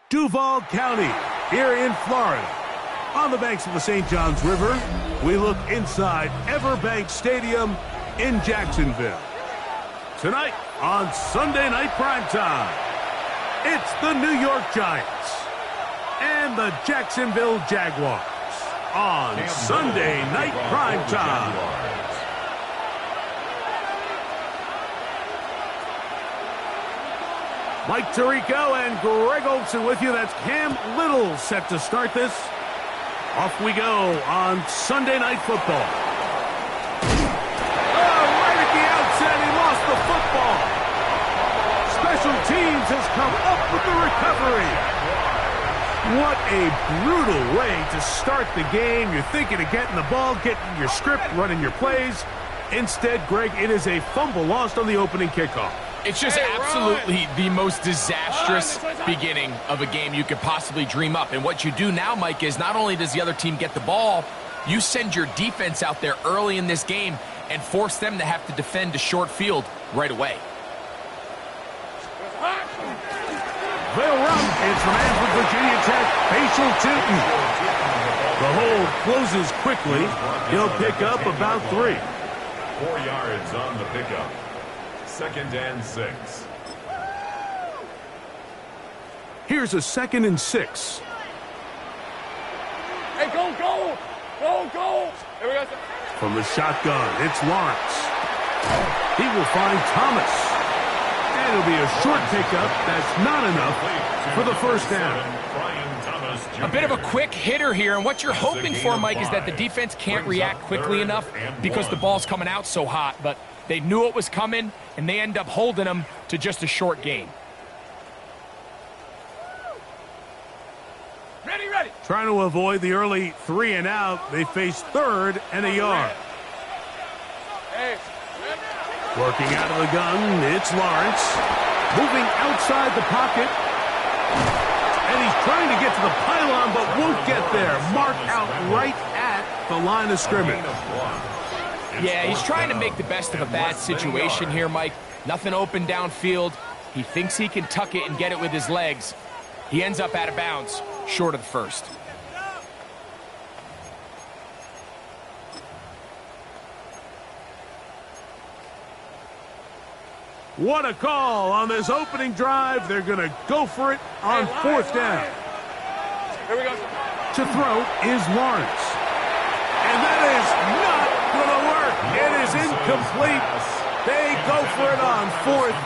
Duval County, here in Florida. On the banks of the St. Johns River, we look inside Everbank Stadium in Jacksonville. Tonight on Sunday Night Primetime, it's the New York Giants and the Jacksonville Jaguars on Sunday Night Primetime. Mike Tirico and Greg Olson with you. That's Cam Little set to start this. Off we go on Sunday Night Football. Oh, right at the outset, he lost the football. Special teams has come up with the recovery. What a brutal way to start the game. You're thinking of getting the ball, getting your script, running your plays. Instead, Greg, it is a fumble lost on the opening kickoff. It's just absolutely the most disastrous beginning of a game you could possibly dream up. And what you do now, Mike, is not only does the other team get the ball, you send your defense out there early in this game and force them to have to defend a short field right away. They'll run. It's the man from Virginia Tech, Facial Tootin. The hole closes quickly. He'll pick up about 3. 4 yards on the pickup. 2nd and 6. Here's a 2nd and 6. Hey, go! Here we go. From the shotgun, it's Lawrence. He will find Thomas. And it'll be a short pickup. That's not enough for the first down. A bit of a quick hitter here, and what you're hoping for, Mike, is that the defense can't react quickly enough because the ball's coming out so hot, but they knew it was coming, and they end up holding them to just a short gain. Ready. Trying to avoid the early 3 and out, they face 3rd and a yard. Hey. Working out of the gun, it's Lawrence. Moving outside the pocket. And he's trying to get to the pylon, but won't get there. Marked out right at the line of scrimmage. Yeah, he's trying to make the best of a bad situation here, Mike. Nothing open downfield. He thinks he can tuck it and get it with his legs. He ends up out of bounds, short of the first. What a call on this opening drive. They're going to go for it on 4th down. Here we go. To throw is Lawrence. And that is not going to work. It is incomplete. They go for it on 4th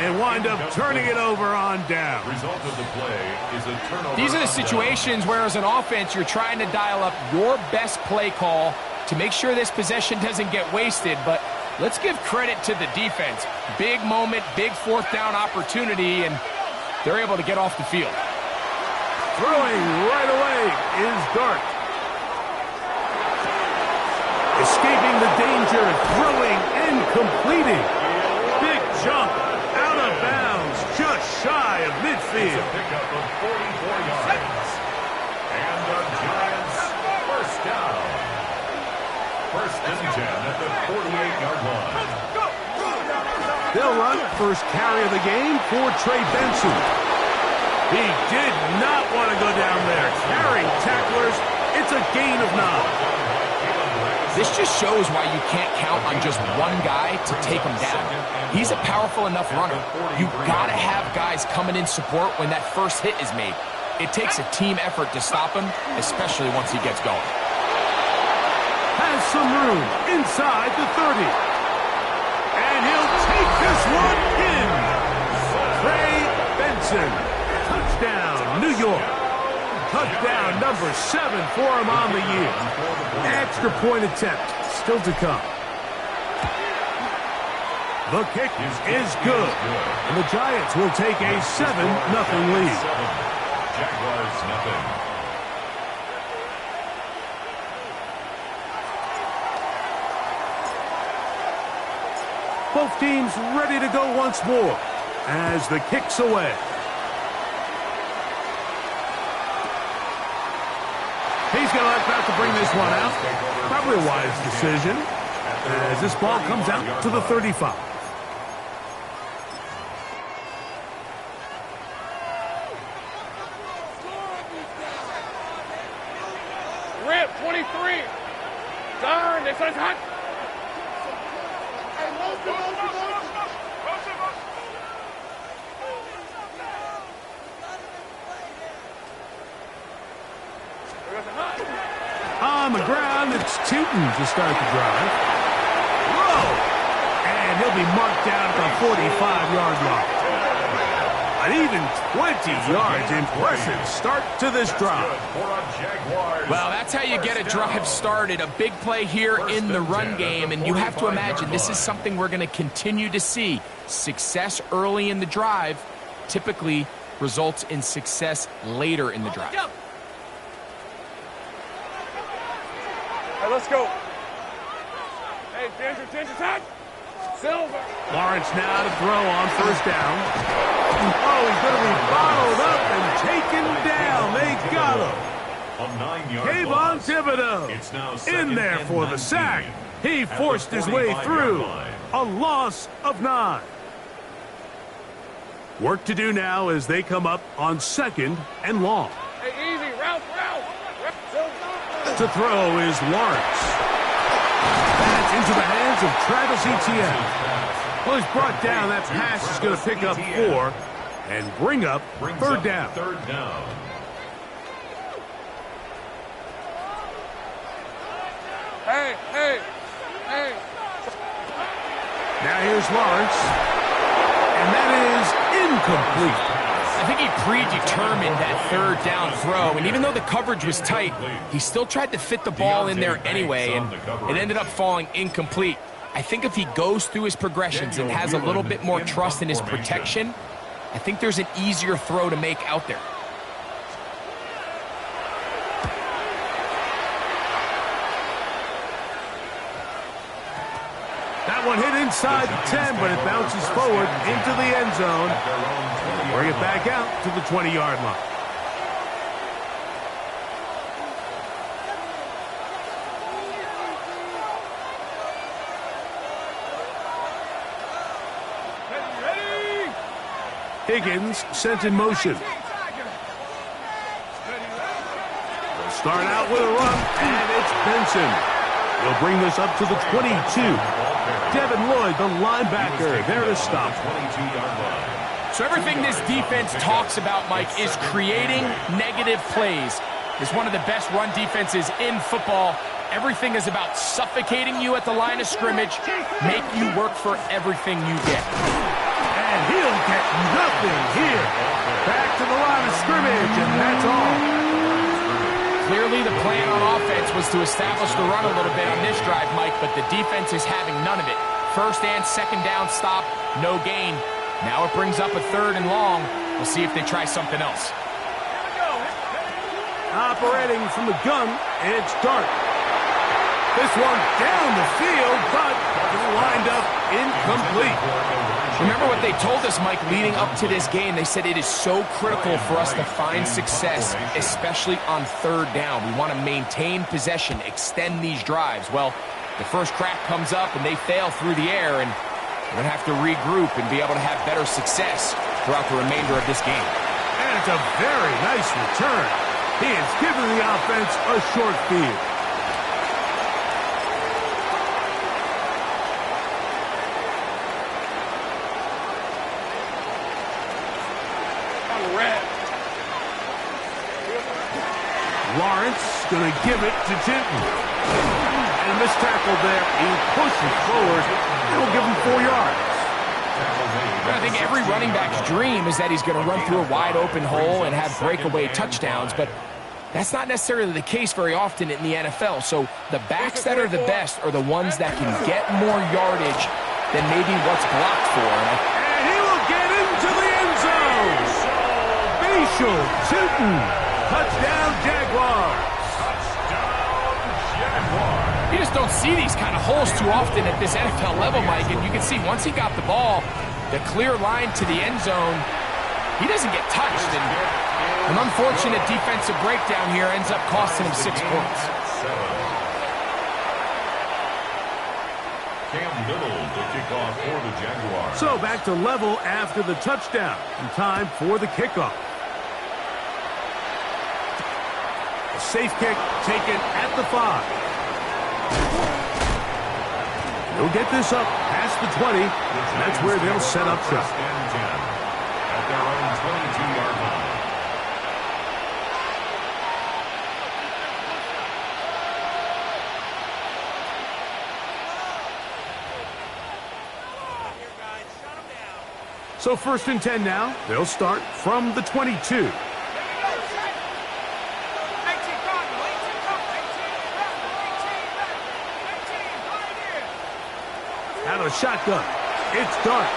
and wind up turning it over on down. Result of the play is a turnover. These are the situations where, as an offense, you're trying to dial up your best play call to make sure this possession doesn't get wasted, but let's give credit to the defense. Big moment, big 4th down opportunity, and they're able to get off the field. Throwing right away is Dart. Escaping the danger, throwing and completing. Big jump out of bounds, just shy of midfield. A pickup of 44 yards. And the Giants first down. 1st and 10 at the 48-yard line. They'll run first carry of the game for Trey Benson. He did not want to go down there. Carrying tacklers, it's a gain of 9. This just shows why you can't count on just one guy to take him down. He's a powerful enough runner. You've got to have guys coming in support when that first hit is made. It takes a team effort to stop him, especially once he gets going. Has some room inside the 30. And he'll take this one in. Trey Benson. Touchdown, New York. Touchdown number 7 for him on the year. Extra point attempt still to come. The kick is good. And the Giants will take a 7-0 lead. Jaguars nothing. Both teams ready to go once more as the kick's away. He's going to elect not to bring this one out. Probably a wise decision as this ball comes out to the 35. three. Turn. This one's hot. On the ground, it's Tootin to start the drive. Whoa! And he'll be marked down at the 45-yard line. An even 20 yards. Impressive start to this drive. Well, that's how you get a drive started. A big play here in the run game, and you have to imagine this is something we're going to continue to see. Success early in the drive typically results in success later in the drive. Hey, let's go. Hey, attention, time. Silver. Lawrence now to throw on first down. Oh, he's going to be bottled up and taken down. They got him. Kayvon Thibodeau in there for the sack. He forced his way through. A loss of 9. Work to do now as they come up on 2nd and long. Hey, easy, route. To throw is Lawrence. That's into the hands of Travis Etienne. Well, he's brought down. That pass is going to pick up 4 and bring up third down. Hey. Now here's Lawrence. And that is incomplete. I think he predetermined that third down throw, and even though the coverage was tight, he still tried to fit the ball in there anyway, and it ended up falling incomplete. I think if he goes through his progressions and has a little bit more trust in his protection, I think there's an easier throw to make out there. That one hit inside the 10, but it bounces forward into the end zone. Bring it back out to the 20-yard line. Higgins sent in motion. They'll start out with a run, and it's Benson. He'll bring this up to the 22. Devin Lloyd, the linebacker, there to stop. So everything this defense talks about, Mike, is creating negative plays. It's one of the best run defenses in football. Everything is about suffocating you at the line of scrimmage, make you work for everything you get. And he'll get nothing here. Back to the line of scrimmage, and that's all. Clearly the plan on offense was to establish the run a little bit on this drive, Mike, but the defense is having none of it. First and second down stop, no gain. Now it brings up a 3rd and long. We'll see if they try something else. Operating from the gun, it's Dart. This one down the field, but lined up incomplete. Remember what they told us, Mike, leading up to this game. They said it is so critical for us to find success, especially on 3rd down. We want to maintain possession, extend these drives. Well, the first crack comes up and they fail through the air, and we're going to have to regroup and be able to have better success throughout the remainder of this game. And it's a very nice return. He has given the offense a short field. Lawrence going to give it to Tinton. And this tackle there, he pushes forward. It'll give him 4 yards. I think every running back's dream is that he's going to run through a wide open hole and have breakaway touchdowns, but that's not necessarily the case very often in the NFL. So the backs that are the best are the ones that can get more yardage than maybe what's blocked for. And he will get into the end zone. Facial Tinton. Touchdown, Jaguars. You just don't see these kind of holes too often at this NFL level, Mike. And you can see once he got the ball, the clear line to the end zone, he doesn't get touched. And an unfortunate defensive breakdown here ends up costing him 6 points. Cam Little to kick off for the Jaguars. So back to level after the touchdown. And time for the kickoff. Safe kick taken at the 5. They'll get this up past the 20. That's where they'll set up shop. At their own 22-yard line. So 1st and 10 now. They'll start from the 22. Out of shotgun. It's Dart.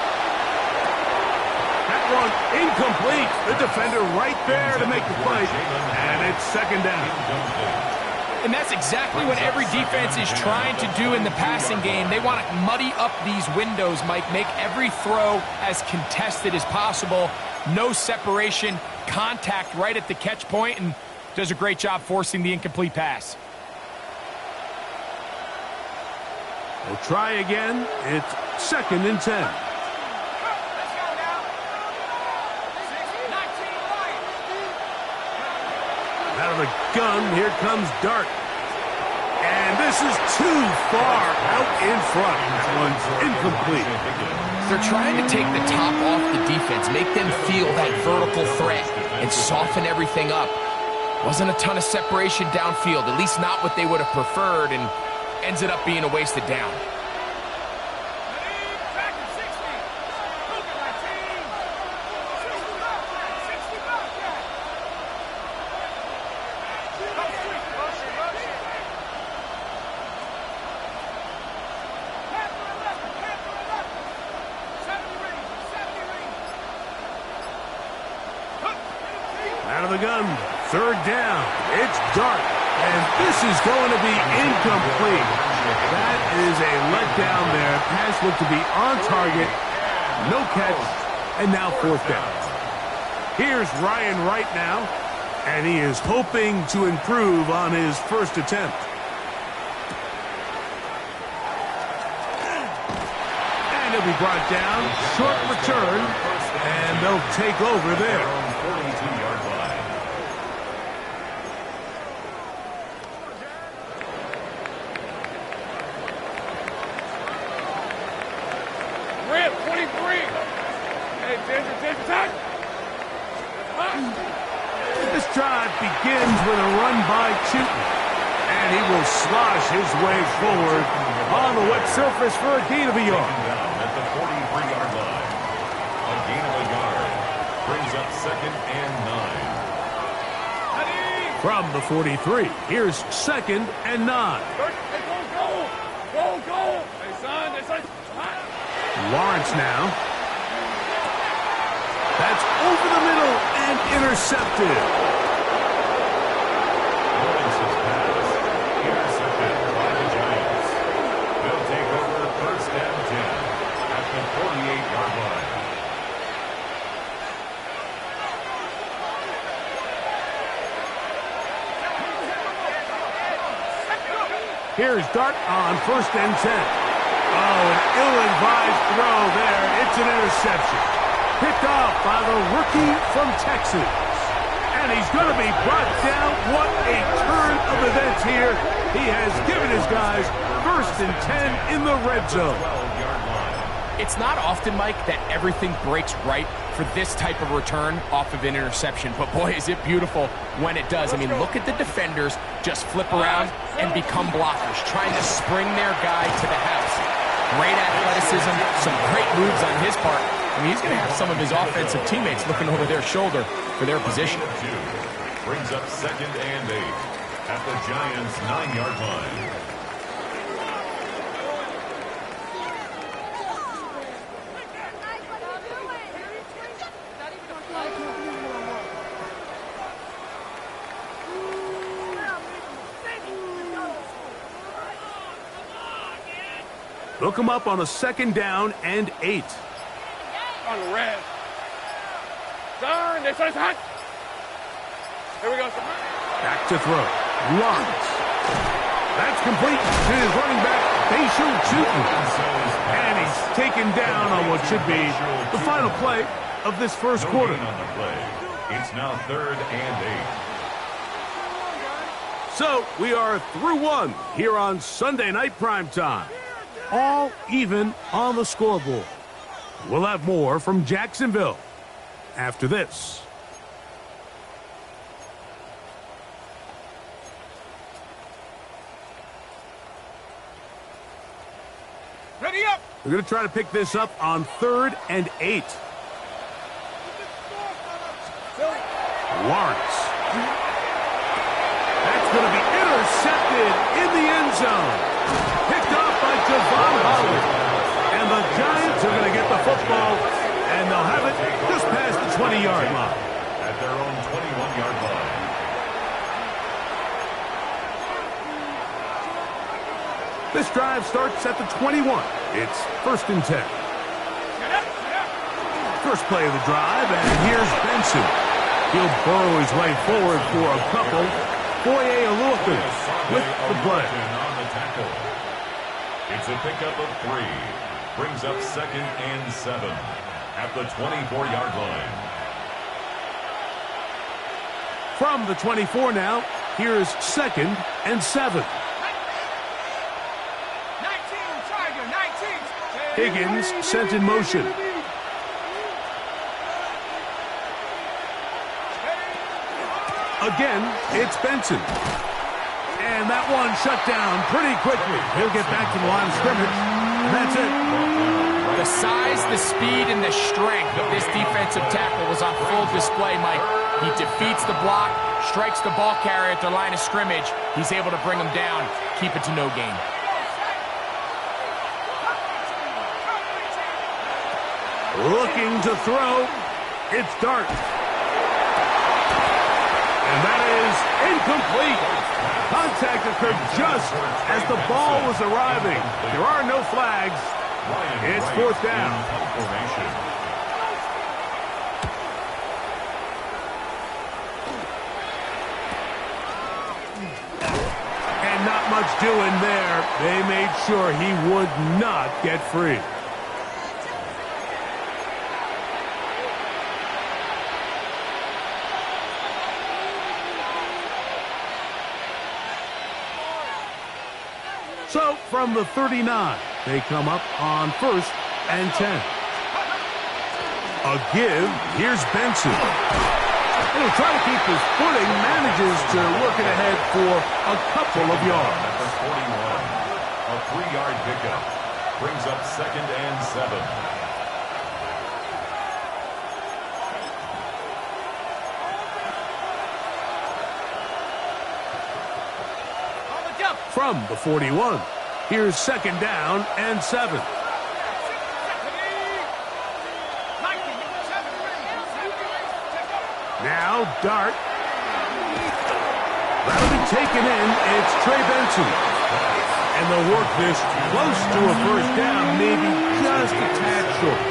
That one incomplete. The defender right there to make the play. And it's 2nd down. And that's exactly what every defense is trying to do in the passing game. They want to muddy up these windows, Mike, make every throw as contested as possible. No separation, contact right at the catch point, and does a great job forcing the incomplete pass. We'll try again. It's 2nd and 10. Out of the gun, here comes Dart. And this is too far out in front. That one's incomplete. They're trying to take the top off the defense, make them feel that vertical threat, and soften everything up. Wasn't a ton of separation downfield, at least not what they would have preferred, and ends it up being a wasted down. Out of the gun, 3rd down. It's Dart, and this is going to be incomplete. That is a letdown there. Pass looked to be on target, no catch, and now 4th down. Here's Ryan Wright now, and he is hoping to improve on his first attempt. And he'll be brought down, short return, and they'll take over there. 42-yard line. Rip, 23. Hey, Ginger, touch. This drive begins with a run by Chewton, and he will slosh his way forward on the wet surface for a gain of a yard. Down at the 43-yard line. A gain of a yard brings up 2nd and 9. From the 43, here's 2nd and 9. Hey, go. Hey, son. Lawrence now. That's over the middle and intercepted. Lawrence's pass intercepted by the Giants. They'll take over 1st and 10 at the 48-yard line. Here's Dart on 1st and 10. Oh, an ill-advised throw there. It's an interception. Picked off by the rookie from Texas. And he's going to be brought down. What a turn of events here. He has given his guys 1st and 10 in the red zone. 12-yard line. It's not often, Mike, that everything breaks right for this type of return off of an interception. But boy, is it beautiful when it does. I mean, look at the defenders just flip around and become blockers, trying to spring their guy to the house. Great athleticism, some great moves on his part. I mean, he's going to have some of his offensive teammates looking over their shoulder for their position. Brings up 2nd and 8 at the Giants' 9-yard line. Look him up on a 2nd down and 8. On the red. Darn, this is hot. Here we go. Back to throw. Lawrence. That's complete to his running back, Facial Chewton. And he's taken down on what should be the final play of this first quarter. On the play. It's now 3rd and 8. So we are through one here on Sunday Night Primetime. All even on the scoreboard. We'll have more from Jacksonville after this. Ready up. We're going to try to pick this up on 3rd and 8. Lawrence. That's going to be intercepted in the end zone. Picked off by Javon Holland. And the Giants are going to get the football, and they'll have it just past the 20-yard line. At their own 21-yard line. This drive starts at the 21. It's 1st and 10. First play of the drive, and here's Benson. He'll burrow his way forward for a couple. Foye Oluokun with the play. On the tackle. It's a pickup of 3. Brings up 2nd and 7 at the 24-yard line. From the 24 now, here's 2nd and 7. 19, Tiger, 19. Higgins sent in motion. Again, it's Benson. And that one shut down pretty quickly. He'll get back to the line of scrimmage. And that's it. The size, the speed, and the strength of this defensive tackle was on full display, Mike. He defeats the block, strikes the ball carrier at the line of scrimmage. He's able to bring him down, keep it to no gain. Looking to throw. It's Dart. And that is incomplete. Contact occurred just as the ball was arriving. There are no flags. It's 4th down. And not much doing there. They made sure he would not get free. So, from the 39, they come up on 1st and 10. A give. Here's Benson. He'll try to keep his footing, manages to work it ahead for a couple of yards. At the 41, a 3-yard pickup. Brings up 2nd and 7. From the 41, here's 2nd down and 7. Now Dart. That'll be taken in. It's Trey Benson. And they'll work this close to a 1st down, maybe just a tad short.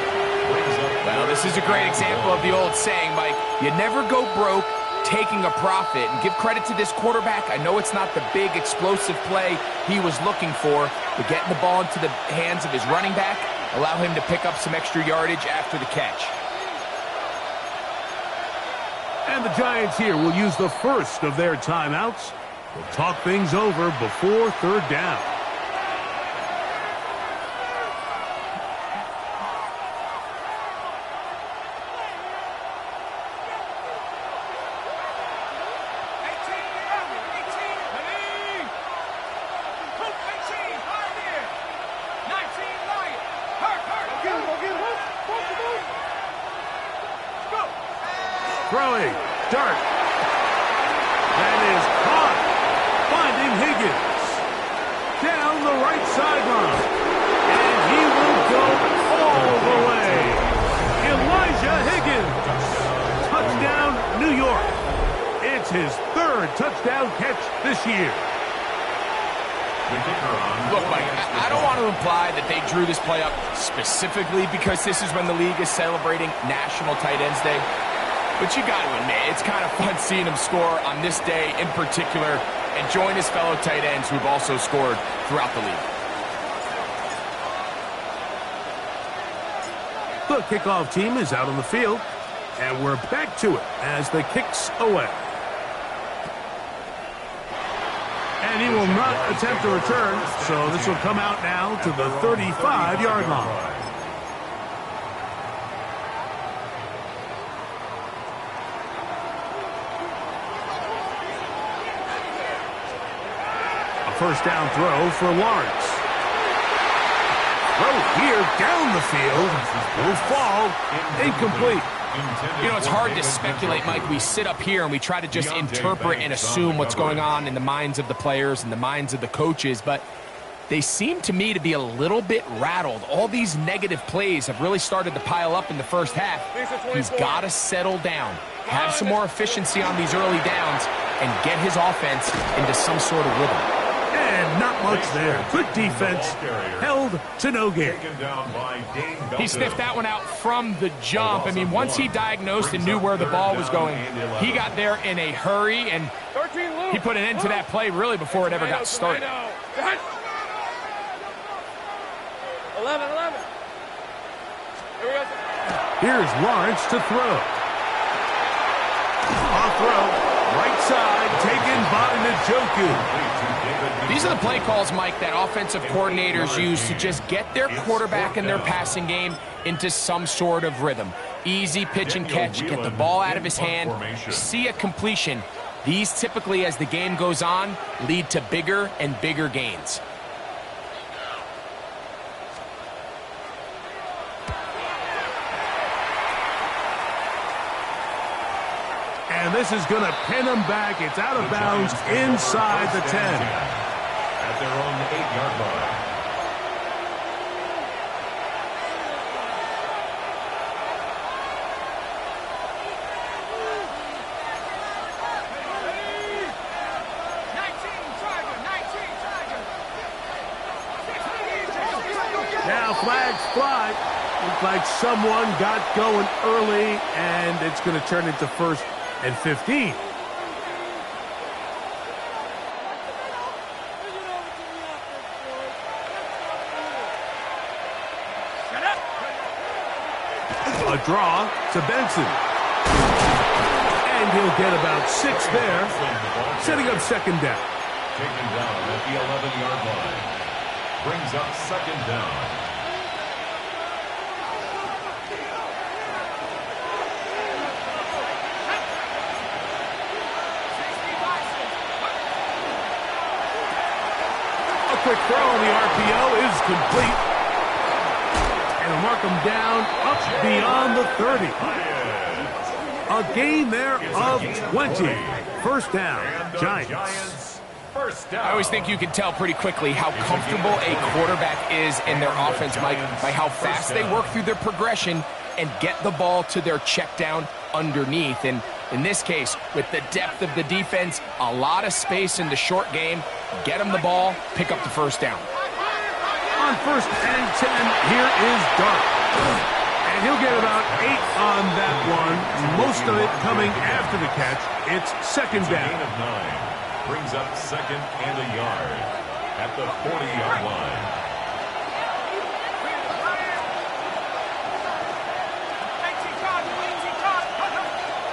Well, this is a great example of the old saying, Mike. You never go broke taking a profit, and give credit to this quarterback. I know it's not the big explosive play he was looking for, but getting the ball into the hands of his running back, allow him to pick up some extra yardage after the catch. And the Giants here will use the first of their timeouts. We'll talk things over before 3rd down. Throwing. Dart. That is caught. Finding Higgins. Down the right sideline. And he will go all the way. Elijah Higgins. Touchdown, New York. It's his 3rd touchdown catch this year. Look, Mike, I don't want to imply that they drew this play up specifically because this is when the league is celebrating National Tight Ends Day. But you got to admit, it's kind of fun seeing him score on this day in particular and join his fellow tight ends who've also scored throughout the league. The kickoff team is out on the field, and we're back to it as the kick's away. And he will not attempt a return, so this will come out now to the 35-yard line. A first down throw for Lawrence. Throw here down the field will fall incomplete. You know, it's hard to speculate, Mike. We sit up here and we try to just interpret and assume what's going on in the minds of the players and the minds of the coaches, but they seem to me to be a little bit rattled. All these negative plays have really started to pile up in the first half. He's got to settle down, have some more efficiency on these early downs, and get his offense into some sort of rhythm. And not much there. Good defense. Held to no gain. He sniffed that one out from the jump. I mean, once he diagnosed and knew where the ball was going, he got there in a hurry, and he put an end to that play really before it ever got started. 11. Here's Lawrence to throw. A throw. Right side, taken by Njoku. These are the play calls, Mike, that offensive coordinators use to just get their quarterback and their passing game into some sort of rhythm. Easy pitch and catch, get the ball out of his hand, see a completion. These typically, as the game goes on, lead to bigger and bigger gains. And this is going to pin him back. It's out of bounds inside the 10. At their own 8-yard line. Now flags fly. Looks like someone got going early, and it's going to turn into 1st and 15. A draw to Benson. And he'll get about 6 there, setting up 2nd down. Taken down at the 11-yard line. Brings up 2nd down. Quick throw on the RPO is complete. And will mark him down up beyond the 30. A gain there of 20. 1st down, Giants. I always think you can tell pretty quickly how comfortable a quarterback is in their offense, Mike, by how fast they work through their progression and get the ball to their check down underneath. And in this case, with the depth of the defense, a lot of space in the short game, get them the ball, pick up the 1st down. On 1st and 10, here is Dart. And he'll get about 8 on that one, most of it coming after the catch. It's 2nd down. Gain of 9. Brings up 2nd and a yard at the 40-yard line.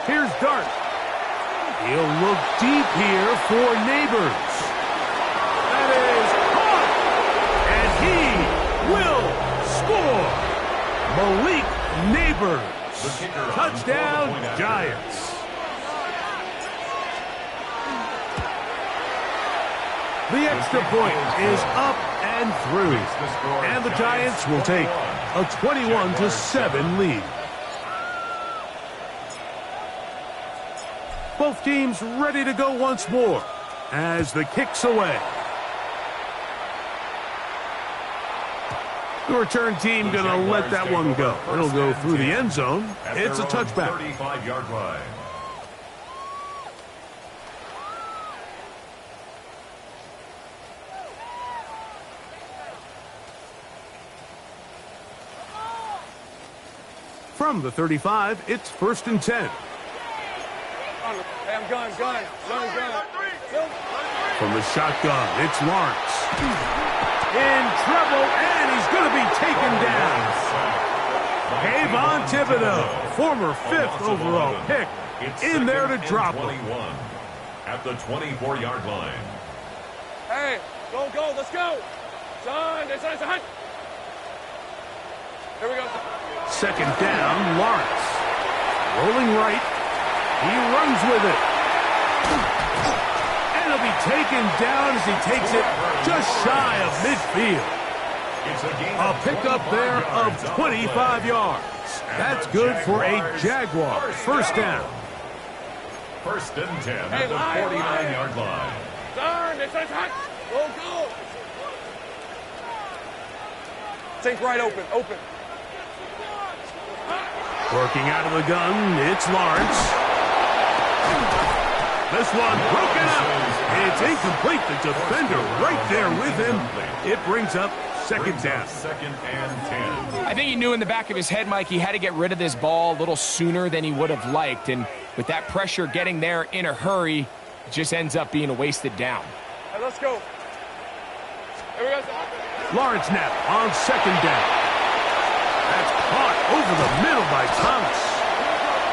Here's Dart. He'll look deep here for Neighbors. That is caught. And he will score. Malik Neighbors. Touchdown, Giants. The extra point is up and through. And the Giants will take a 21-7 lead. Both teams ready to go once more as the kick's away. The return team going to let that one go. It'll go through the end zone. It's a touchback. 35-yard line. From the 35, it's 1st and 10. Hey, I'm gun. From the shotgun, it's Lawrence. In trouble, and he's going to be taken down. Kayvon Thibodeau, former 5th overall pick, in there to drop him. At the 24-yard line. Hey, go, let's go. Son, it's a hunt. Here we go. Second down, Lawrence. Rolling right. He runs with it. And it'll be taken down as he takes it just shy of midfield. A pickup there of 25 yards. That's good for a Jaguar. First down. First and 10 at the 49-yard line. Darn, it's hot. Go. Think right open. Working out of the gun, it's Lawrence. This one broken up. It's incomplete. The defender right there with him. It brings up second down. Second and 10. I think he knew in the back of his head, Mike, he had to get rid of this ball a little sooner than he would have liked. And with that pressure getting there in a hurry, it just ends up being a wasted down. Hey, let's go. Here we go. Lawrence now on second down. That's caught over the middle by Thomas.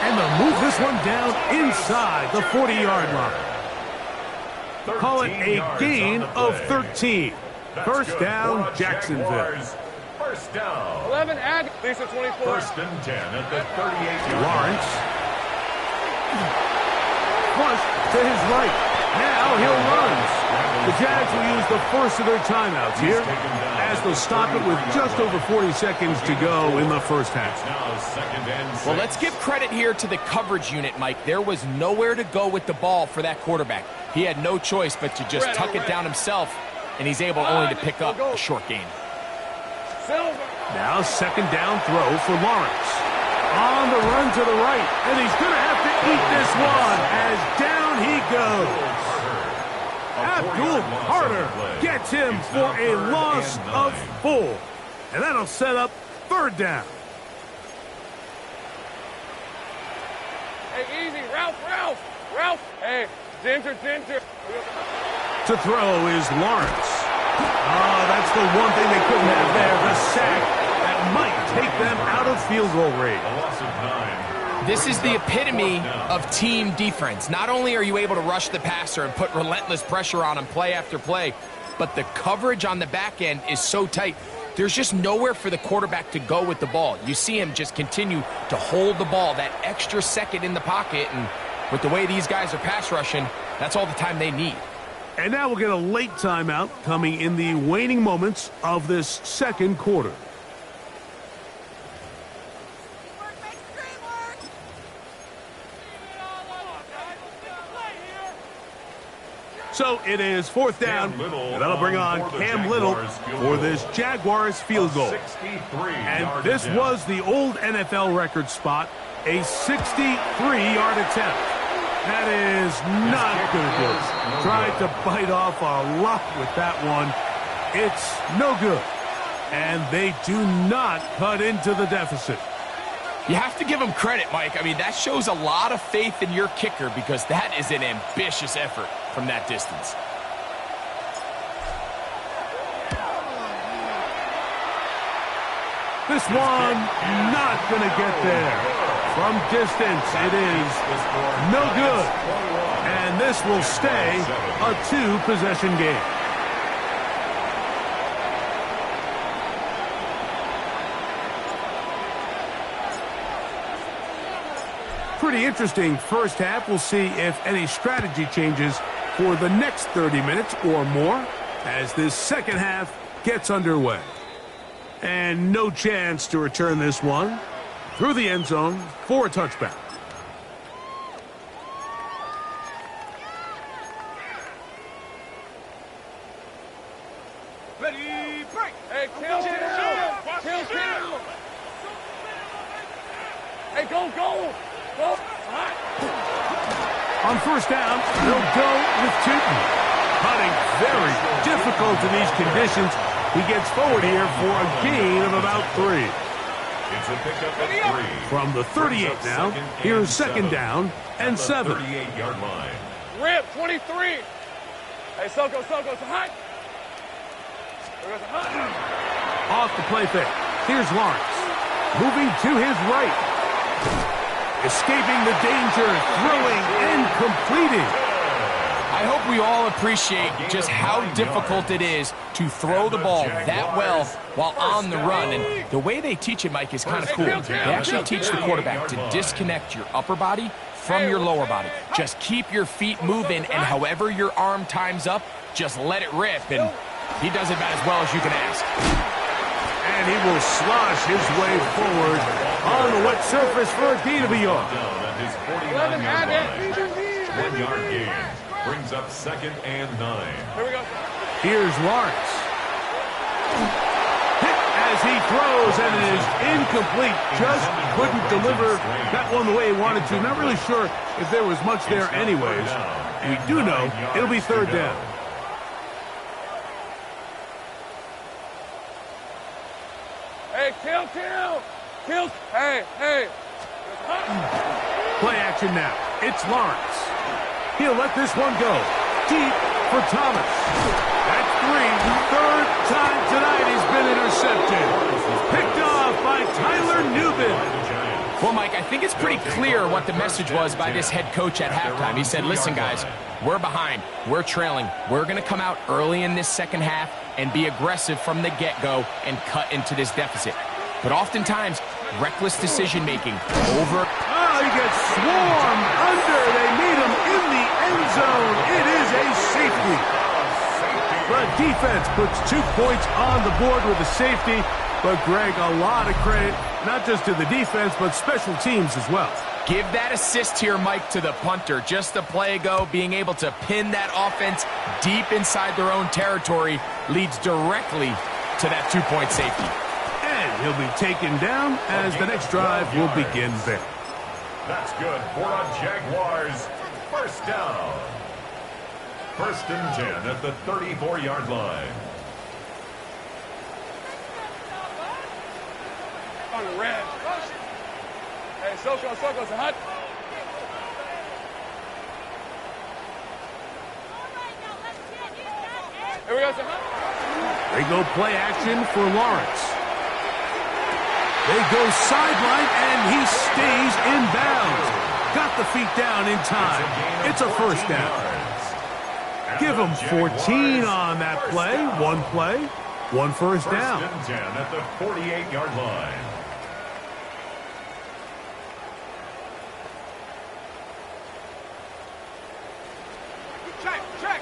And they'll move this one down inside the 40-yard line. Call it a gain of 13. First down, Jacksonville. First down. 11, add. Lisa, 24. First and 10 at the 38-yard line. Lawrence. Flush to his right. Now he'll run. The Jags will use the first of their timeouts here as they'll stop it with just over 40 seconds to go in the first half. Now second and 6. Well, let's give credit here to the coverage unit, Mike. There was nowhere to go with the ball for that quarterback. He had no choice but to just tuck it down himself, and he's able only to pick up a short gain. Now second down throw for Lawrence. On the run to the right, and he's going to have to eat this one as down he goes. Abdul Carter gets him for a loss of 4. And that'll set up third down. Hey, easy. Ralph. Hey, Ginger. To throw is Lawrence. Oh, that's the one thing they couldn't have there, the sack that might take them out of field goal range. A loss of 9. This is the epitome of team defense. Not only are you able to rush the passer and put relentless pressure on him play after play, but the coverage on the back end is so tight. There's just nowhere for the quarterback to go with the ball. You see him just continue to hold the ball that extra second in the pocket, and with the way these guys are pass rushing, that's all the time they need. And now we'll get a late timeout coming in the waning moments of this second quarter. So it is fourth down, and that'll bring on Cam Little for this Jaguars field goal. And this was the old NFL record spot, a 63-yard attempt. That is not going to do it. Tried to bite off a lot with that one. It's no good. And they do not cut into the deficit. You have to give them credit, Mike. I mean, that shows a lot of faith in your kicker because that is an ambitious effort from that distance. This one not going to get there. From distance, it is no good. And this will stay a 2-possession game. Pretty interesting first half. We'll see if any strategy changes for the next 30 minutes or more as this second half gets underway. And no chance to return this one through the end zone for a touchback. Ready, break. Hey, kill. Hey, go. On first down, they'll go with Tootin. Cutting very difficult in these conditions. He gets forward here for a gain of about 3. It's a pickup of 3. From the 38 now, here's second down and 7. 38-yard line. Rip, 23. Hey, Soko, it's hot. Off the play fake. Here's Lawrence. Moving to his right. Escaping the danger, throwing and completing. I hope we all appreciate just how difficult it is to throw the ball that well while on the run. And the way they teach it, Mike, is kind of cool. They actually teach the quarterback to disconnect your upper body from your lower body. Just keep your feet moving, and however your arm times up, just let it rip. And he does it about as well as you can ask. And he will slosh his way forward on the wet surface for a gain of a yard. 1 yard gain. Brings up 2nd and 9. Here we go. Here's Lawrence. Hit as he throws, and it is incomplete. Just couldn't deliver that one the way he wanted to. Not really sure if there was much there anyways. We do know it'll be 3rd down. Hey, kill. Hey. Play action now. It's Lawrence. He'll let this one go. Deep for Thomas. That's 3. 3rd time tonight he's been intercepted. Picked off by Tyler Newman. Well, Mike, I think it's pretty clear what the message was by this head coach at halftime. He said, listen, guys, we're behind. We're trailing. We're going to come out early in this second half and be aggressive from the get-go and cut into this deficit. But oftentimes, reckless decision-making over... Oh, he gets swarmed under. They meet him in the end zone. It is a safety. The defense puts 2 points on the board with a safety. But, Greg, a lot of credit, not just to the defense, but special teams as well. Give that assist here, Mike, to the punter. Just the play go, being able to pin that offense deep inside their own territory leads directly to that 2-point safety. And he'll be taken down as the next drive will begin there. That's good for a Jaguars 1st down. 1st and 10 at the 34-yard line. On the red. Hey, Soko, hot. Here we go, They go play action for Lawrence. They go sideline, and he stays in bounds. Got the feet down in time. It's a 1st down. Give him 14 on that play. 1 play, 1 1st down. 1st and 10 at the 48-yard line. Check.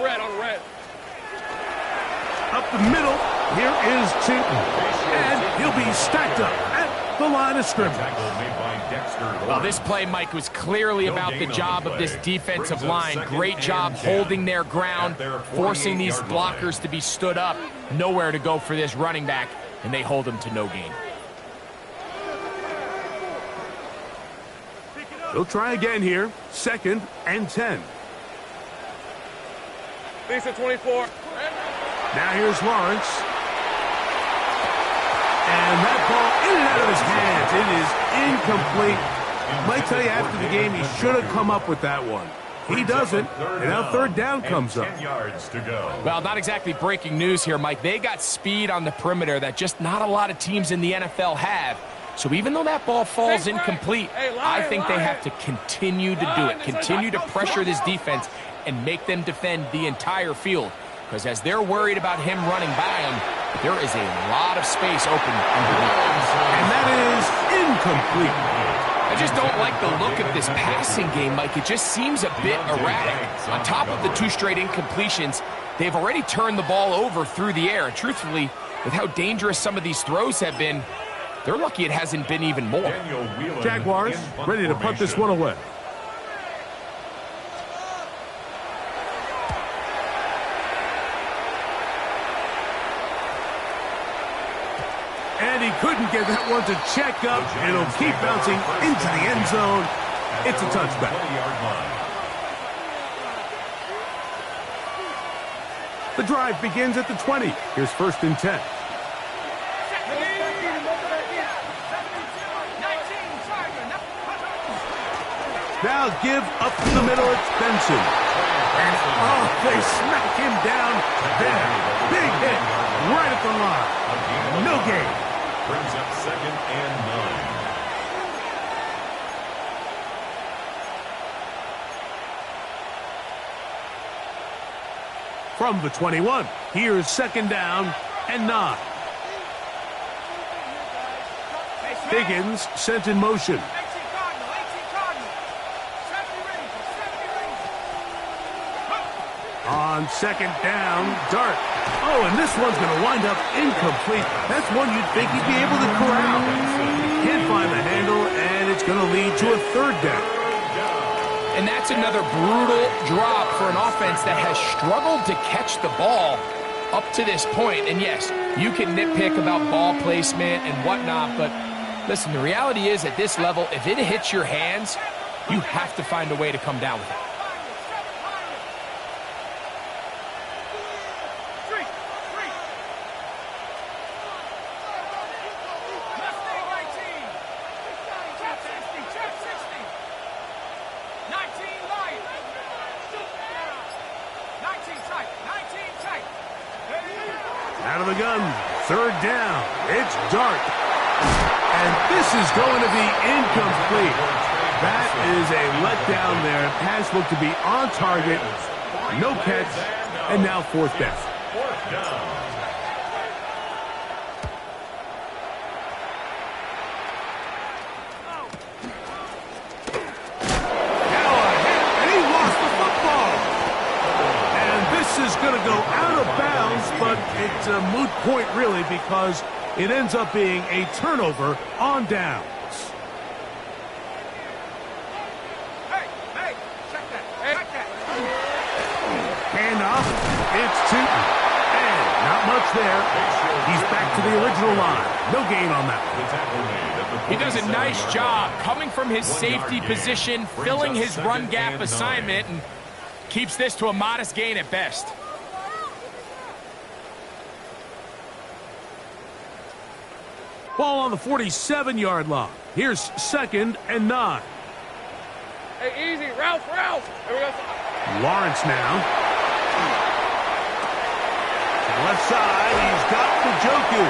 Red on red. Up the middle, here is Chayton. And he'll be stacked up at the line of scrimmage. Well, this play, Mike, was clearly about the job of this defensive line. Great job holding their ground, forcing these blockers to be stood up. Nowhere to go for this running back, and they hold him to no gain. They'll try again here. 2nd and 10. Lisa 24. Now here's Lawrence. And that ball in and out of his hands. It is incomplete. Might tell you after the game he should have come up with that one. He doesn't, and now 3rd down comes up. 10 yards to go. Well, not exactly breaking news here, Mike. They got speed on the perimeter that just not a lot of teams in the NFL have. So even though that ball falls incomplete, I think they have to continue to do it. Continue to pressure this defense and make them defend the entire field. Because as they're worried about him running by them, there is a lot of space open underneath. And that is incomplete. I just don't like the look of this passing game, Mike. It just seems a bit erratic. On top of the 2 straight incompletions, they've already turned the ball over through the air. And truthfully, with how dangerous some of these throws have been, they're lucky it hasn't been even more. Jaguars ready to punt this one away. And he couldn't get that one to check up. It'll keep bouncing into the end zone. It's a touchback. The drive begins at the 20. Here's 1st and 10. Now give up to the middle. It's Benson. And, oh, they smack him down there. Big hit right at the line. No gain. Brings up 2nd and 9. From the 21, here's second down and 9. Higgins sent in motion. On second down, Dart. Oh, and this one's going to wind up incomplete. That's one you'd think he'd be able to corral. Can't find the handle, and it's going to lead to a third down. And that's another brutal drop for an offense that has struggled to catch the ball up to this point. And yes, you can nitpick about ball placement and whatnot, but listen, the reality is at this level, if it hits your hands, you have to find a way to come down with it. Out of the gun, third down, it's Dart. And this is going to be incomplete. That is a letdown there. Pass looked to be on target, no catch, and now fourth down. Now a hit, and he lost the football. And this is going to go out of bounds, but it's a moot point really because it ends up being a turnover on downs. Hey, check that. Handoff, it's two. And not much there. He's back to the original line. No gain on that one. He does a nice job coming from his safety position, filling his run gap assignment, and keeps this to a modest gain at best. Ball on the 47-yard line. Here's second and 9. Hey, easy, Ralph. There we go. Lawrence now. To the left side, he's got Njoku.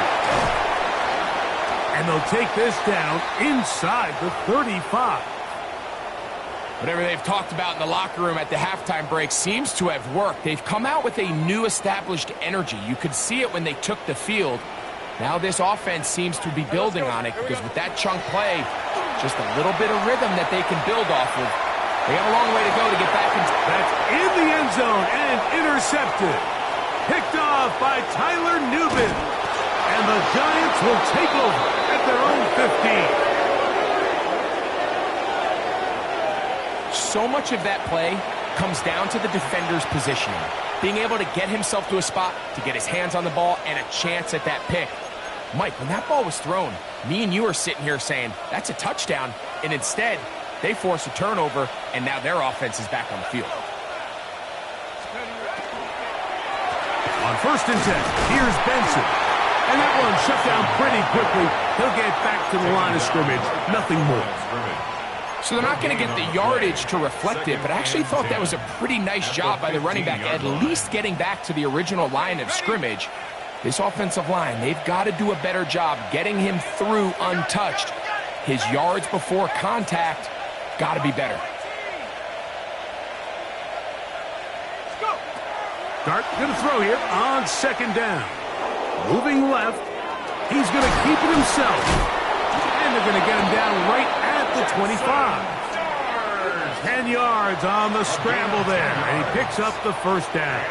And they'll take this down inside the 35. Whatever they've talked about in the locker room at the halftime break seems to have worked. They've come out with a new established energy. You could see it when they took the field. Now this offense seems to be building on it because with that chunk play, just a little bit of rhythm that they can build off of. They have a long way to go to get back into. That's in the end zone and intercepted. Picked off by Tyler Newman. And the Giants will take over at their own 15. So much of that play comes down to the defender's positioning. Being able to get himself to a spot, to get his hands on the ball, and a chance at that pick. Mike, when that ball was thrown, me and you are sitting here saying, that's a touchdown. And instead, they force a turnover, and now their offense is back on the field. On 1st and 10, here's Benson. And that one shut down pretty quickly. He'll get back to the line of scrimmage. Nothing more. So they're not going to get the yardage to reflect it, but I actually thought that was a pretty nice job by the running back, at least getting back to the original line of scrimmage. This offensive line, they've got to do a better job getting him through untouched. His yards before contact got to be better. Dart going to throw here on second down. Moving left. He's going to keep it himself. And they're going to get him down right at the 25. 10 yards on the scramble there. And he picks up the first down.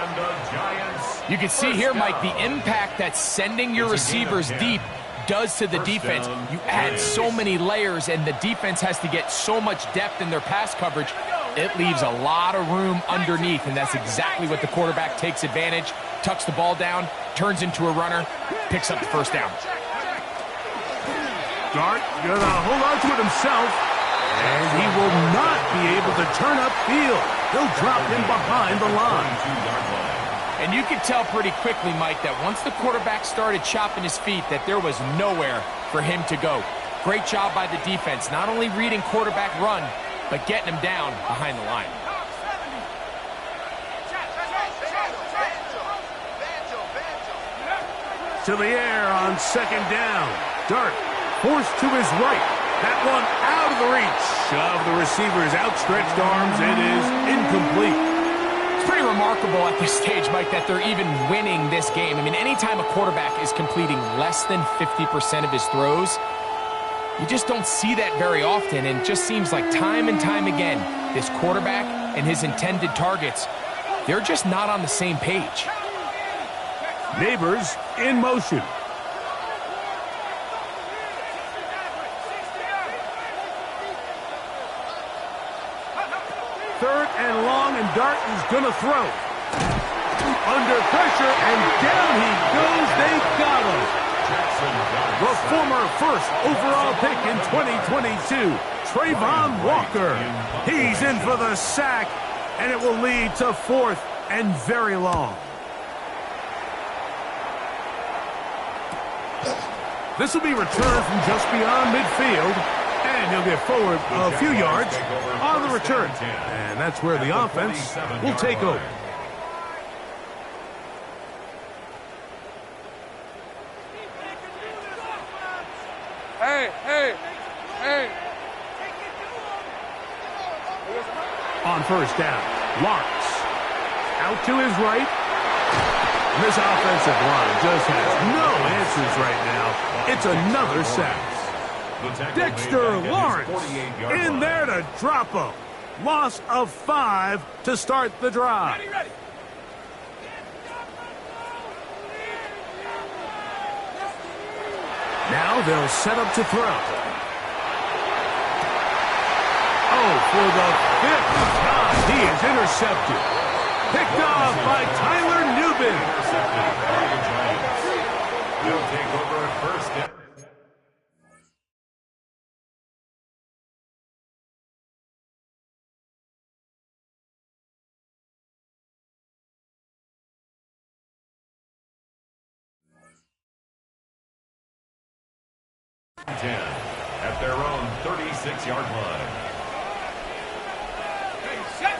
You can see here, Mike, the impact that sending your receivers deep does to the defense. You add so many layers, and the defense has to get so much depth in their pass coverage. It leaves a lot of room underneath, and that's exactly what the quarterback takes advantage. Tucks the ball down, turns into a runner, picks up the first down. Dart going to hold on to it himself, and he will not be able to turn upfield. He'll drop him behind the line. And you can tell pretty quickly, Mike, that once the quarterback started chopping his feet, that there was nowhere for him to go. Great job by the defense, not only reading quarterback run, but getting him down behind the line. To the air on second down. Dart forced to his right. That one out of the reach of the receiver's outstretched arms. It is incomplete. pretty remarkable at this stage, Mike, that they're even winning this game. I mean, anytime a quarterback is completing less than 50% of his throws, you just don't see that very often, and it just seems like time and time again, this quarterback and his intended targets, they're just not on the same page. Neighbors in motion. Third and long, and Dart is going to throw. Under pressure, and down he goes. They got him. The former first overall pick in 2022, Trayvon Walker. He's in for the sack, and it will lead to fourth and very long. This will be returned from just beyond midfield, and he'll get forward a few yards on the return. And that's where the offense will take over. Hey. On first down, Lawrence. Out to his right. And this offensive line just has no answers right now. It's another sack. Dexter Lawrence in there to drop him. Loss of 5 to start the drive. Now they'll set up to throw. Oh, for the 5th time, he is intercepted. Picked off by Tyler Nubin. They'll take over first down. At their own 36-yard line.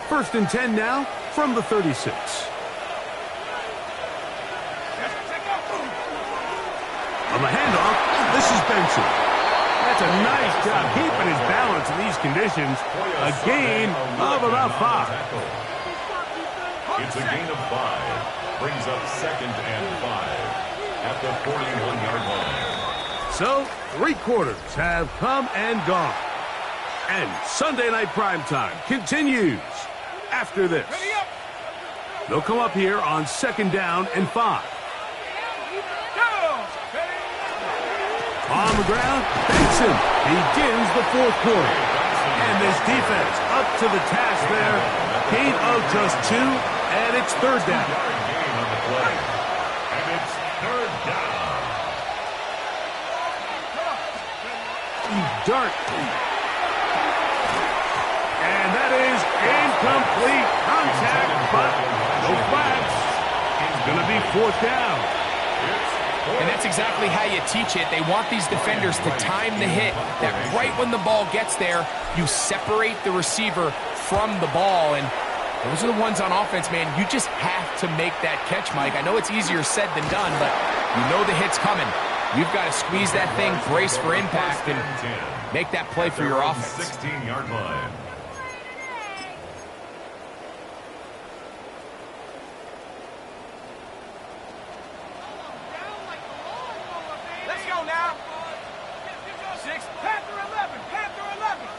First and 10 now from the 36. On the handoff, this is Benson. That's a nice job keeping his balance in these conditions. A gain of about 5. It's a gain of 5. Brings up second and 5 at the 41-yard line. So, 3 quarters have come and gone. And Sunday Night Primetime continues after this. They'll come up here on second down and 5. On the ground, Benson begins the 4th quarter. And this defense up to the task there. Gain of just 2, and it's third down. And it's third down. Dart. And that is incomplete contact, but no flags. It's going to be 4th down. And that's exactly how you teach it. They want these defenders to time the hit, that right when the ball gets there, you separate the receiver from the ball. And those are the ones on offense, man. You just have to make that catch, Mike. I know it's easier said than done, but you know the hit's coming. You've got to squeeze that thing, brace for impact, and make that play for your offense. 16-yard line. Let's go now. 6, Panther 11, Panther 11.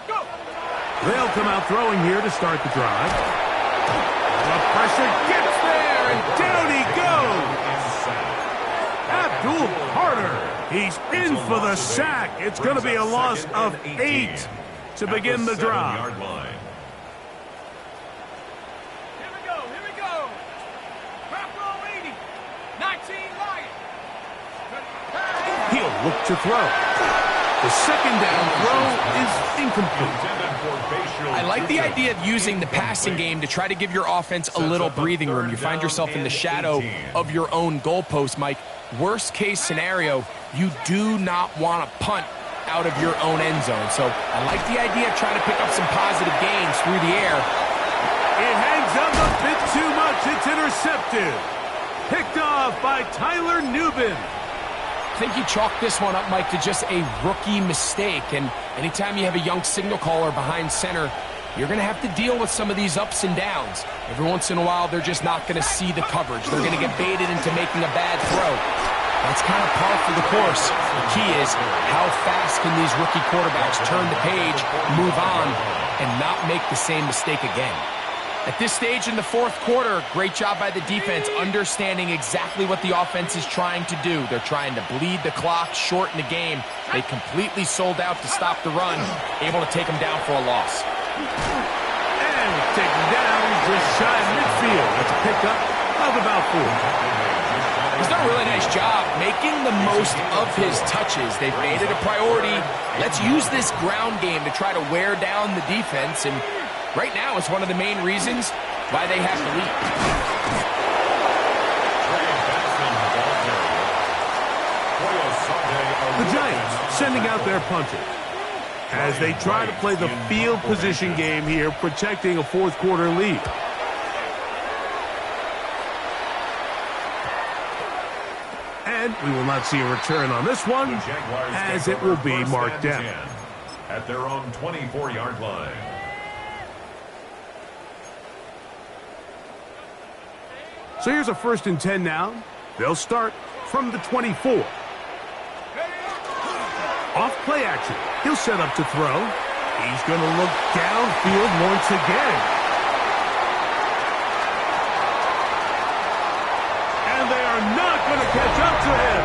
Go. They'll come out throwing here to start the drive. The pressure gets there, and down he goes. Abdul Carter, he's in for the sack. It's going to be a loss of 8 to begin the drive. Here we go. Front row 80, 19 Lion. He'll look to throw. The second down throw is incomplete. I like the idea of using the passing game to try to give your offense a little breathing room. You find yourself in the shadow of your own goalpost, Mike. Worst case scenario, you do not want to punt out of your own end zone. So I like the idea of trying to pick up some positive gains through the air. It hangs up a bit too much. It's intercepted. Picked off by Tyler Nubin. I think you chalk this one up, Mike, to just a rookie mistake. And anytime you have a young signal caller behind center, you're going to have to deal with some of these ups and downs. Every once in a while, they're just not going to see the coverage. They're going to get baited into making a bad throw. That's kind of par for the course. The key is how fast can these rookie quarterbacks turn the page, move on, and not make the same mistake again. At this stage in the fourth quarter, great job by the defense understanding exactly what the offense is trying to do. They're trying to bleed the clock, shorten the game. They completely sold out to stop the run, able to take them down for a loss. And taken down just shy of midfield. That's a pickup of about 4. He's done a really nice job making the most of his touches. They've made it a priority. Let's use this ground game to try to wear down the defense, and right now it's one of the main reasons why they have the lead. The Giants sending out their punter as they try to play the field position game here, protecting a fourth quarter lead. And we will not see a return on this one, as it will be marked down. At their own 24-yard line. So here's a 1st and 10 now. They'll start from the 24. Off play action. He'll set up to throw. He's going to look downfield once again. And they are not going to catch up to him.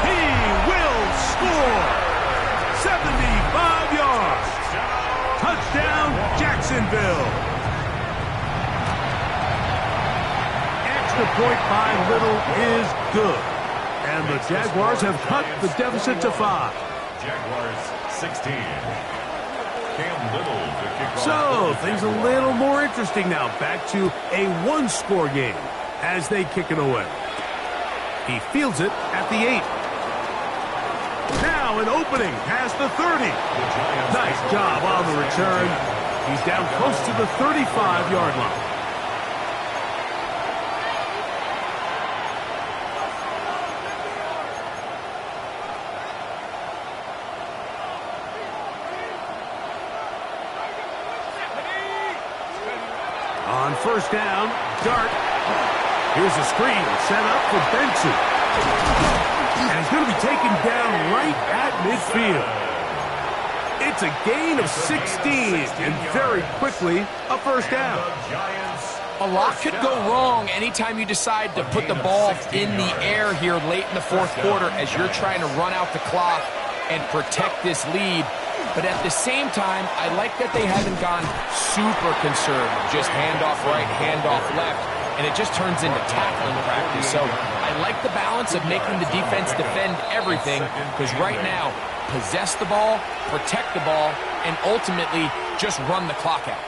He will score. 75 yards. Touchdown, Jacksonville. Extra point by Little is good. And the Jaguars have cut the deficit to 5. Jaguars 16. Cam Little to kick off. So things a little more interesting now. Back to a one-score game as they kick it away. He fields it at the 8. Now an opening past the 30. Nice job on the return. He's down close to the 35-yard line. On 1st down, Dart. Here's a screen set up for Benson. And he's going to be taken down right at midfield. It's a gain of 16, and very quickly, a 1st down. A lot could go wrong anytime you decide to put the ball in the air here late in the fourth quarter as you're trying to run out the clock and protect this lead. But at the same time, I like that they haven't gone super conservative. Just handoff right, handoff left, and it just turns into tackling practice. So I like the balance of making the defense defend everything, because right now, possess the ball, protect the ball, and ultimately just run the clock out.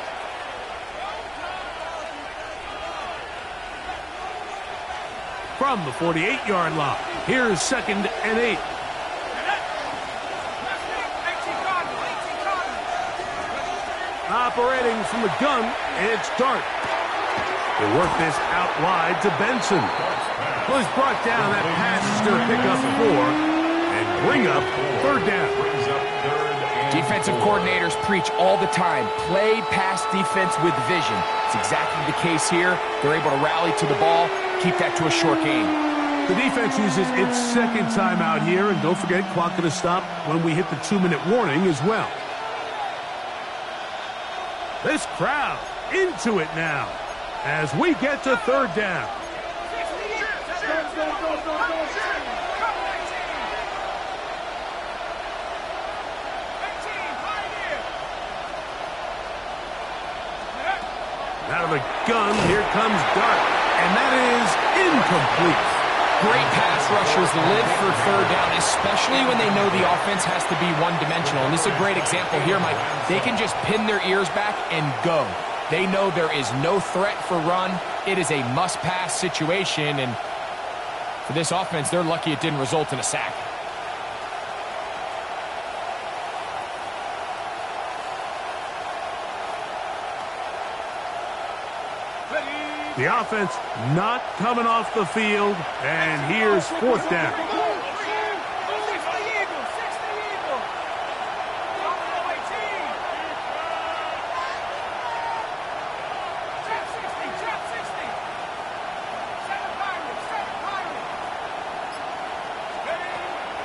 From the 48-yard line, here's 2nd and 8. Operating from the gun, it's Dart. They work this out wide to Benson. Well, he's brought down. That pass is going to pick up 4 and bring up 3rd down. Defensive coordinators preach all the time, play pass defense with vision. It's exactly the case here. They're able to rally to the ball, keep that to a short game. The defense uses its 2nd timeout here, and don't forget, clock going to stop when we hit the 2-minute warning as well. This crowd into it now as we get to 3rd down. Out of the gun, here comes Dart, and that is incomplete. Great pass rushers live for 3rd down, especially when they know the offense has to be one-dimensional. And this is a great example here, Mike. They can just pin their ears back and go. They know there is no threat for run. It is a must-pass situation, and for this offense, they're lucky it didn't result in a sack. The offense not coming off the field, and here's 4th down.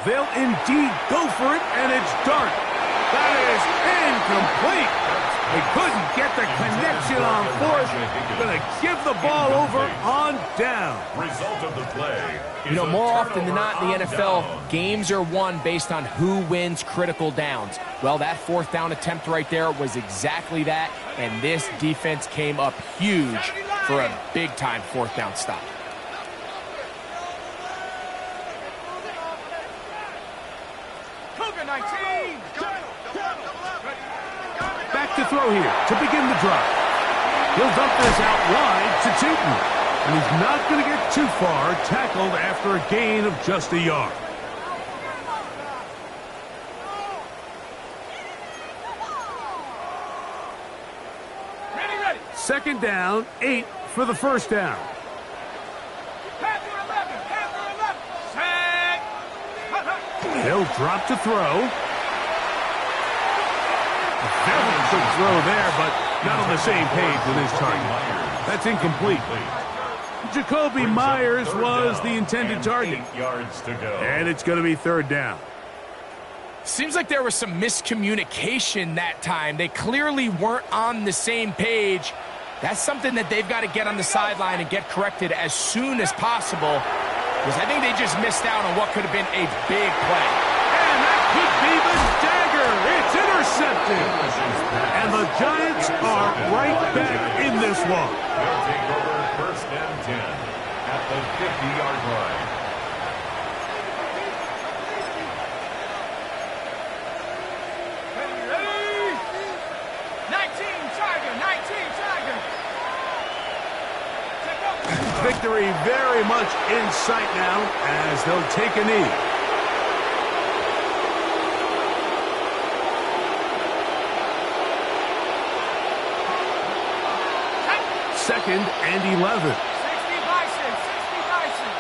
They'll indeed go for it, and it's dark. That is incomplete. They couldn't get the connection on fourth. Going to give the ball over on down. Result of the play. You know, more often than not in the NFL, games are won based on who wins critical downs. Well, that fourth down attempt right there was exactly that, and this defense came up huge for a big-time fourth down stop. Back to throw here to begin the drive. He'll dump this out wide to Tootin. And he's not going to get too far, tackled after a gain of just a yard. Ready. Second down, 8 for the first down. He'll drop to throw. Very good throw there, but not on the same page with his target. That's incomplete. Jacoby Myers was the intended target. 8 yards to go. And it's going to be third down. Seems like there was some miscommunication that time. They clearly weren't on the same page. That's something that they've got to get on the sideline and get corrected as soon as possible, because I think they just missed out on what could have been a big play. And that could be the dagger. It's intercepted. And the Giants are right back in this one. They'll take over first and 10 at the 50-yard line. Ready. 19 Tiger. Victory very much in sight now as they'll take a knee. Second and 11. 60 Bison.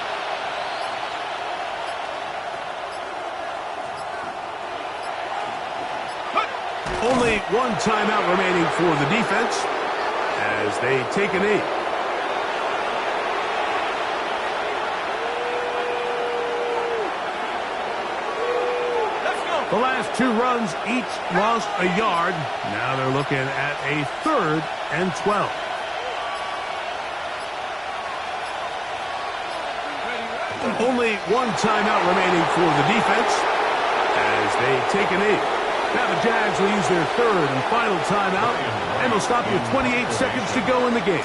Only one timeout remaining for the defense as they take a knee. The last two runs each lost a yard. Now they're looking at a 3rd and 12. Only one timeout remaining for the defense as they take a knee. Now the Jags will use their 3rd and final timeout, and they'll stop with 28 seconds to go in the game.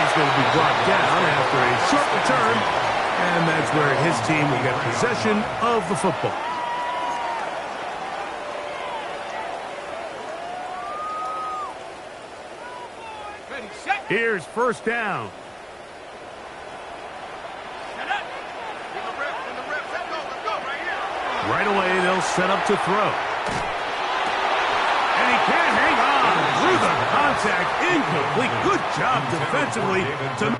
Going to be brought down after a short return, and that's where his team will get possession of the football. Here's first down. Right away, they'll set up to throw. And he can't hang on through the contact. Incomplete. Good job defensively to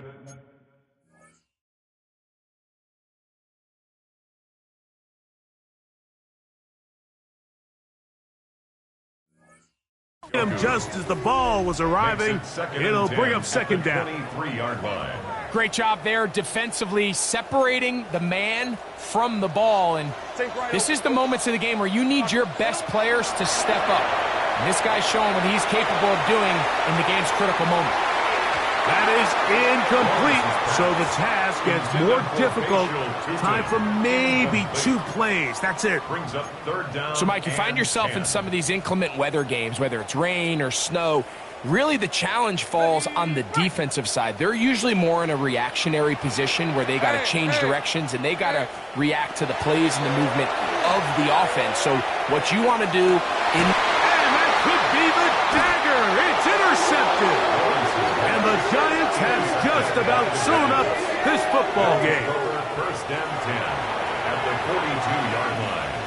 him just as the ball was arriving. It'll bring up second down. 23-yard line. Great job there defensively, separating the man from the ball. And this is the moments of the game where you need your best players to step up. And this guy's showing what he's capable of doing in the game's critical moment. That is incomplete, so the task gets more difficult. Time for maybe 2 plays. That's it. Brings up third down. So, Mike, you find yourself in some of these inclement weather games, whether it's rain or snow. Really, the challenge falls on the defensive side. They're usually more in a reactionary position where they got to change directions and they got to react to the plays and the movement of the offense. So what you want to do in... And that could be the dagger. It's intercepted. And the Giants have just about sewn up this football game. First and 10 at the 42-yard line.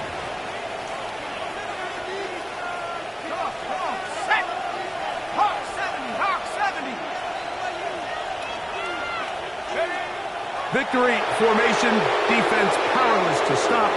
Victory formation, defense powerless to stop.